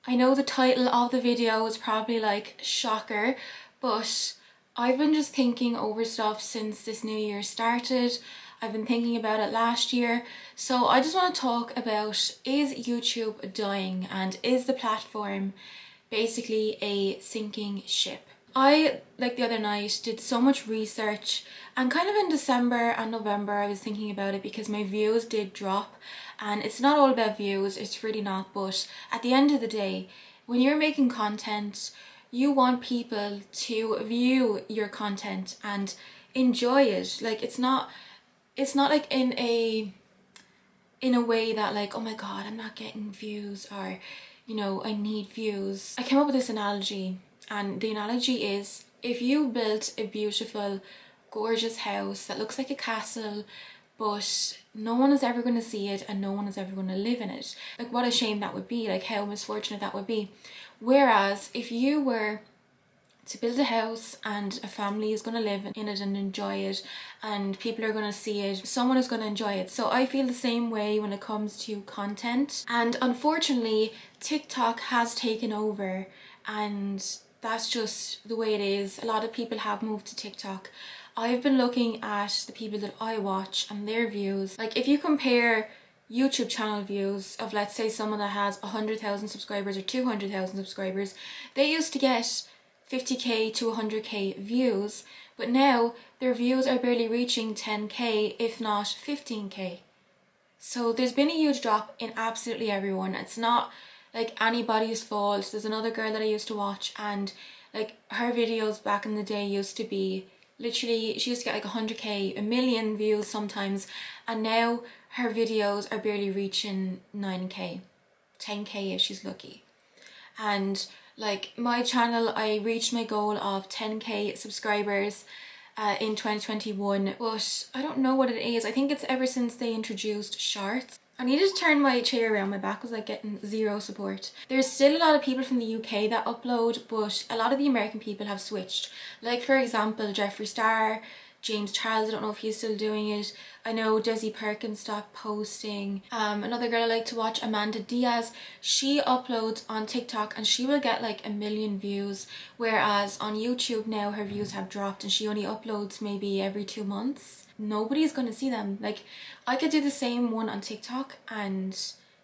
I know the title of the video is probably like shocker, but I've been just thinking over stuff since this new year started. I've been thinking about it last year. So I just want to talk about, is YouTube dying and is the platform basically a sinking ship? I, like the other night, did so much research, and kind of in December and November I was thinking about it because my views did drop, and it's not all about views, it's really not, but at the end of the day, when you're making content, you want people to view your content and enjoy it. Like it's not like in a way that like, oh my god, I'm not getting views, or you know, I need views. I came up with this analogy, and the analogy is, if you built a beautiful gorgeous house that looks like a castle, but no one is ever going to see it and no one is ever going to live in it, like what a shame that would be, like how misfortunate that would be. Whereas if you were to build a house and a family is going to live in it and enjoy it, and people are going to see it, someone is going to enjoy it. So I feel the same way when it comes to content, and unfortunately TikTok has taken over, and that's just the way it is. A lot of people have moved to TikTok. I've been looking at the people that I watch and their views. Like if you compare YouTube channel views of, let's say, someone that has 100,000 subscribers or 200,000 subscribers, they used to get 50k to 100k views, but now their views are barely reaching 10k, if not 15k. So there's been a huge drop in absolutely everyone. It's not like anybody's fault. There's another girl that I used to watch, and like her videos back in the day used to be literally, she used to get like 100k, a million views sometimes, and now her videos are barely reaching 9k, 10k if she's lucky. And like my channel, I reached my goal of 10k subscribers in 2021, but I don't know what it is. I think it's ever since they introduced shorts. I needed to turn my chair around, my back was like getting zero support. There's still a lot of people from the UK that upload, but a lot of the American people have switched. Like for example, Jeffree Star, James Charles, I don't know if he's still doing it. I know Desi Perkins stopped posting. Another girl I like to watch, Amanda Diaz, she uploads on TikTok and she will get like a million views, whereas on YouTube now her views have dropped and she only uploads maybe every 2 months. Nobody's gonna see them. Like I could do the same one on TikTok and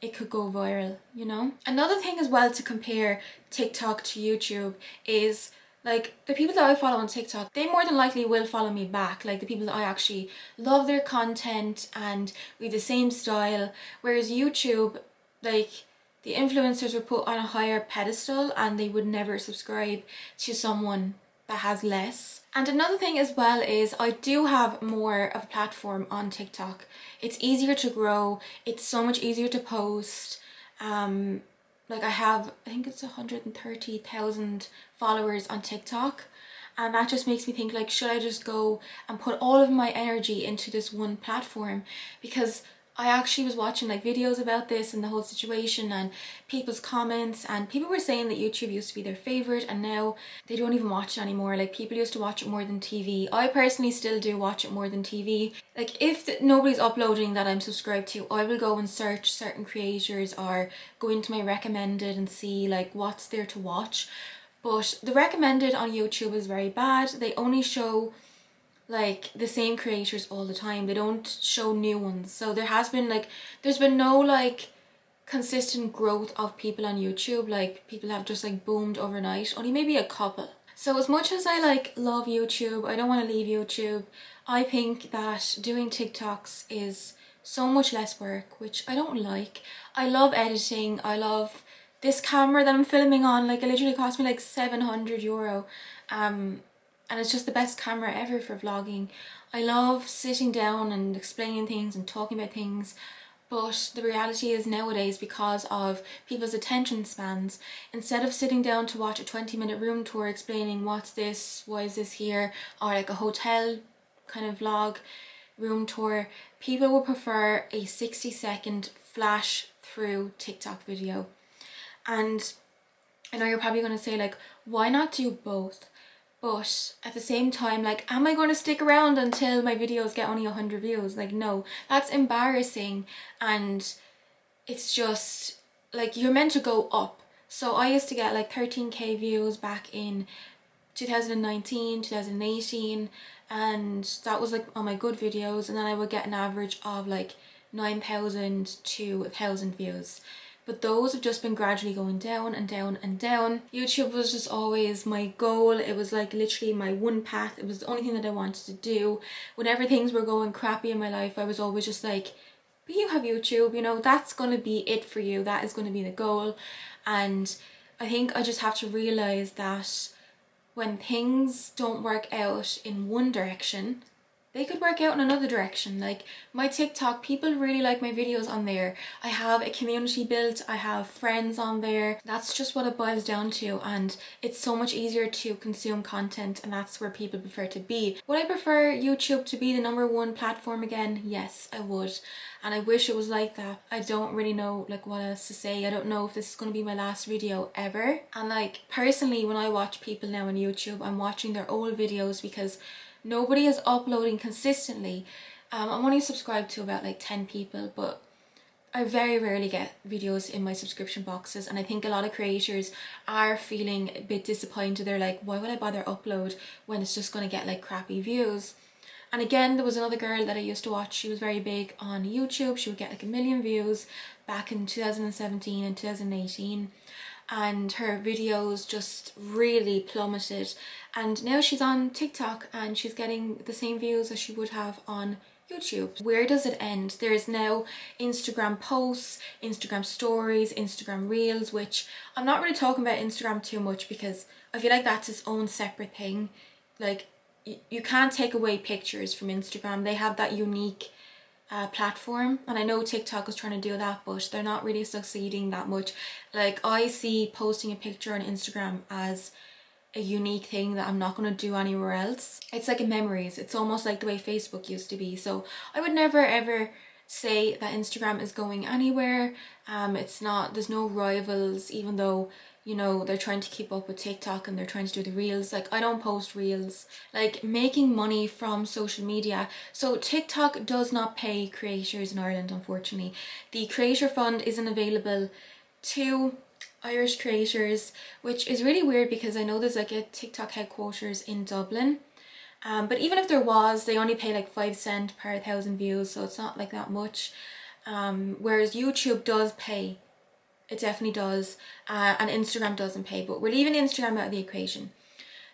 it could go viral, you know? Another thing as well to compare TikTok to YouTube is, like the people that I follow on TikTok, they more than likely will follow me back, like the people that I actually love their content and we have the same style. Whereas YouTube, like the influencers were put on a higher pedestal and they would never subscribe to someone that has less. And another thing as well is I do have more of a platform on TikTok. It's easier to grow, it's so much easier to post. Like I have, I think it's 130,000 followers on TikTok, and that just makes me think, like, should I just go and put all of my energy into this one platform? Because I actually was watching like videos about this and the whole situation and people's comments, and people were saying that YouTube used to be their favorite and now they don't even watch it anymore. Like people used to watch it more than TV. I personally still do watch it more than TV. Like if nobody's uploading that I'm subscribed to, I will go and search certain creators or go into my recommended and see like what's there to watch. But the recommended on YouTube is very bad. They only show like the same creators all the time. They don't show new ones. So there's been no like consistent growth of people on YouTube. Like people have just like boomed overnight, only maybe a couple. So as much as I like love YouTube, I don't want to leave YouTube. I think that doing TikToks is so much less work, which I don't like. I love editing. I love this camera that I'm filming on. Like it literally cost me like €700. And it's just the best camera ever for vlogging. I love sitting down and explaining things and talking about things, but the reality is nowadays, because of people's attention spans, instead of sitting down to watch a 20-minute room tour explaining what's this, why is this here, or like a hotel kind of vlog room tour, people will prefer a 60-second flash through TikTok video. And I know you're probably going to say like, why not do both? But at the same time, like, am I going to stick around until my videos get only 100 views? Like, no, that's embarrassing. And it's just like, you're meant to go up. So I used to get like 13k views back in 2019, 2018, and that was like on my good videos, and then I would get an average of like 9,000 to 1,000 views. But those have just been gradually going down and down and down. YouTube was just always my goal. It was like literally my one path. It was the only thing that I wanted to do. Whenever things were going crappy in my life, I was always just like, but you have YouTube, you know, that's going to be it for you. That is going to be the goal. And I think I just have to realize that when things don't work out in one direction, they could work out in another direction. Like my TikTok, people really like my videos on there. I have a community built, I have friends on there. That's just what it boils down to, and it's so much easier to consume content, and that's where people prefer to be. Would I prefer YouTube to be the #1 platform again? Yes, I would. And I wish it was like that. I don't really know like what else to say. I don't know if this is going to be my last video ever. And like personally, when I watch people now on YouTube, I'm watching their old videos because nobody is uploading consistently. I'm only subscribed to about like 10 people, but I very rarely get videos in my subscription boxes, and I think a lot of creators are feeling a bit disappointed. They're like, why would I bother upload when it's just going to get like crappy views? And again, there was another girl that I used to watch. She was very big on YouTube. She would get like 1 million views back in 2017 and 2018. And her videos just really plummeted. And now she's on TikTok and she's getting the same views as she would have on YouTube. Where does it end? There's now Instagram posts, Instagram stories, Instagram reels, which I'm not really talking about Instagram too much because I feel like that's its own separate thing. Like, you can't take away pictures from Instagram. They have that unique platform, and I know TikTok is trying to do that, but they're not really succeeding that much. Like, I see posting a picture on Instagram as a unique thing that I'm not going to do anywhere else. It's like a memories. It's almost like the way Facebook used to be. So I would never ever say that Instagram is going anywhere. It's not, there's no rivals, even though, you know, they're trying to keep up with TikTok and they're trying to do the reels. Like, I don't post reels. Like, making money from social media. So TikTok does not pay creators in Ireland, unfortunately. The Creator Fund isn't available to Irish creators, which is really weird because I know there's like a TikTok headquarters in Dublin. But even if there was, they only pay like 5 cents per 1,000 views, so it's not like that much. Whereas YouTube does pay. It definitely does. And Instagram doesn't pay, but we're leaving Instagram out of the equation.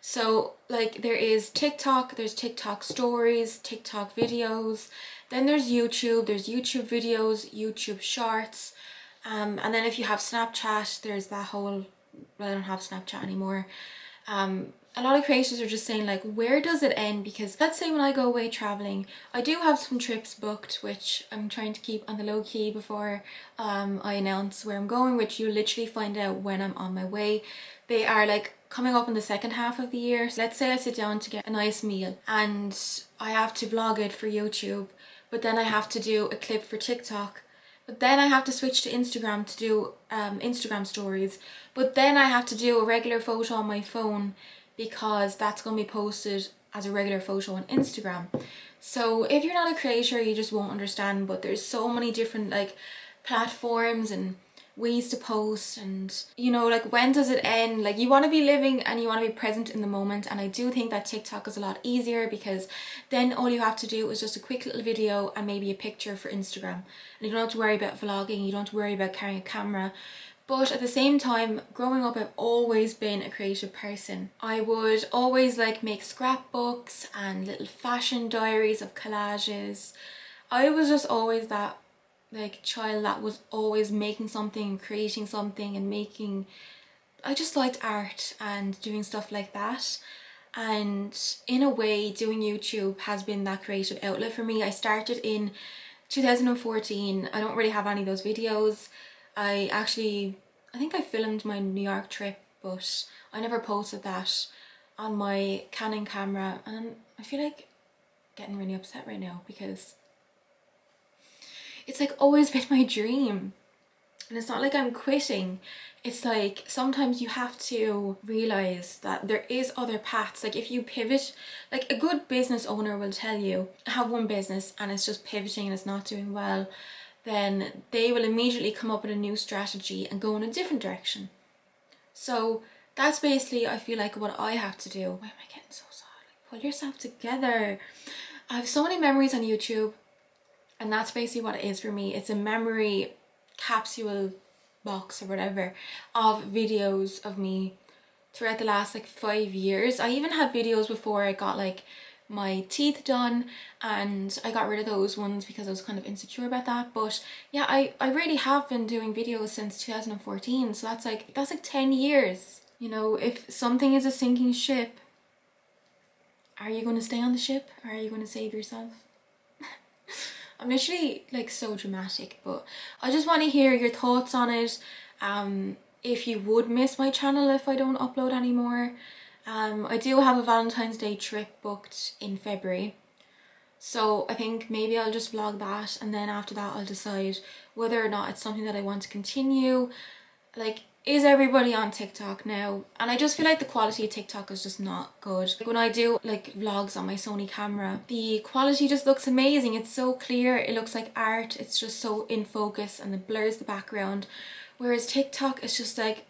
So like, there is TikTok, there's TikTok stories, TikTok videos, then there's YouTube videos, YouTube shorts. And then if you have Snapchat, there's that whole, well, I don't have Snapchat anymore. A lot of creators are just saying like, where does it end? Because let's say when I go away traveling, I do have some trips booked, which I'm trying to keep on the low key before I announce where I'm going, which you literally find out when I'm on my way. They are like coming up in the second half of the year. So let's say I sit down to get a nice meal and I have to vlog it for YouTube, but then I have to do a clip for TikTok. But then I have to switch to Instagram to do Instagram stories. But then I have to do a regular photo on my phone because that's going to be posted as a regular photo on Instagram. So if you're not a creator, you just won't understand. But there's so many different like platforms and ways to post, and you know, like, when does it end? Like, you want to be living and you want to be present in the moment, and I do think that TikTok is a lot easier because then all you have to do is just a quick little video and maybe a picture for Instagram, and you don't have to worry about vlogging, you don't have to worry about carrying a camera. But at the same time, growing up, I've always been a creative person. I would always like make scrapbooks and little fashion diaries of collages. I was just always that like child that was always making something, creating something, and making, I just liked art and doing stuff like that. And in a way, doing YouTube has been that creative outlet for me. I started in 2014. I don't really have any of those videos. I think I filmed my New York trip, but I never posted that on my Canon camera, and I feel like getting really upset right now because it's like always been my dream. And it's not like I'm quitting. It's like sometimes you have to realize that there is other paths. Like, if you pivot, like a good business owner will tell you, have one business and it's just pivoting and it's not doing well, then they will immediately come up with a new strategy and go in a different direction. So that's basically, I feel like, what I have to do. Why am I getting so sad? Like, pull yourself together. I have so many memories on YouTube, and that's basically what it is for me. It's a memory capsule box or whatever of videos of me throughout the last like 5 years. I even had videos before I got like my teeth done, and I got rid of those ones because I was kind of insecure about that. But yeah, I really have been doing videos since 2014, so that's like 10 years. You know, if something is a sinking ship, are you going to stay on the ship, or are you going to save yourself? I'm literally like so dramatic, but I just want to hear your thoughts on it. If you would miss my channel if I don't upload anymore. I do have a Valentine's Day trip booked in February, so I think maybe I'll just vlog that, and then after that I'll decide whether or not it's something that I want to continue. Like, is everybody on TikTok now? And I just feel like the quality of TikTok is just not good. Like, when I do like vlogs on my Sony camera, the quality just looks amazing. It's so clear, it looks like art, it's just so in focus, and it blurs the background. Whereas TikTok is just like,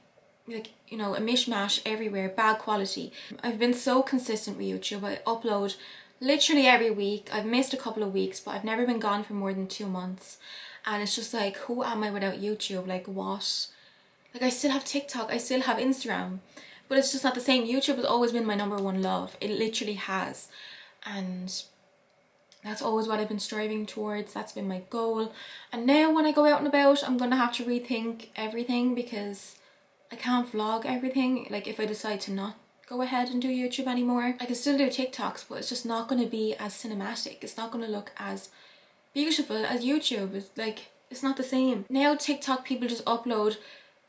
you know, a mishmash everywhere, bad quality. I've been so consistent with YouTube. I upload literally every week. I've missed a couple of weeks, but I've never been gone for more than 2 months. And it's just like, who am I without YouTube? Like, what? Like, I still have TikTok, I still have Instagram, but it's just not the same. YouTube has always been my number one love. It literally has. And that's always what I've been striving towards. That's been my goal. And now when I go out and about, I'm gonna have to rethink everything, because I can't vlog everything. Like, if I decide to not go ahead and do YouTube anymore, I can still do TikToks, but it's just not going to be as cinematic. It's not going to look as beautiful as YouTube. It's like, it's not the same. Now TikTok people just upload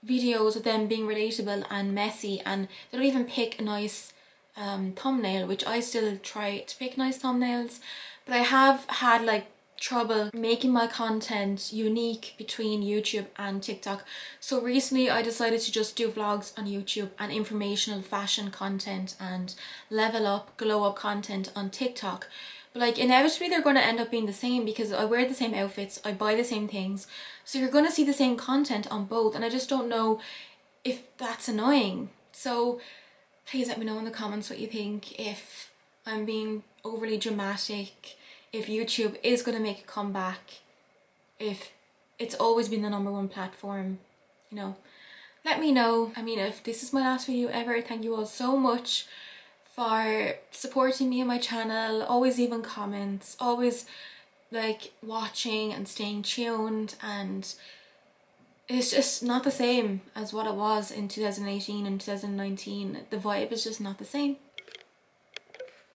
videos of them being relatable and messy, and they don't even pick a nice thumbnail, which I still try to pick nice thumbnails, but I have had like trouble making my content unique between YouTube and TikTok. So recently I decided to just do vlogs on YouTube and informational fashion content and level up, glow up content on TikTok. But like, inevitably they're going to end up being the same, because I wear the same outfits, I buy the same things, so you're going to see the same content on both, and I just don't know if that's annoying. So please let me know in the comments what you think, if I'm being overly dramatic, if YouTube is going to make a comeback, if it's always been the number one platform, you know. Let me know. I mean, if this is my last video ever, thank you all so much for supporting me and my channel, always leaving comments, always like watching and staying tuned, and it's just not the same as what it was in 2018 and 2019. The vibe is just not the same.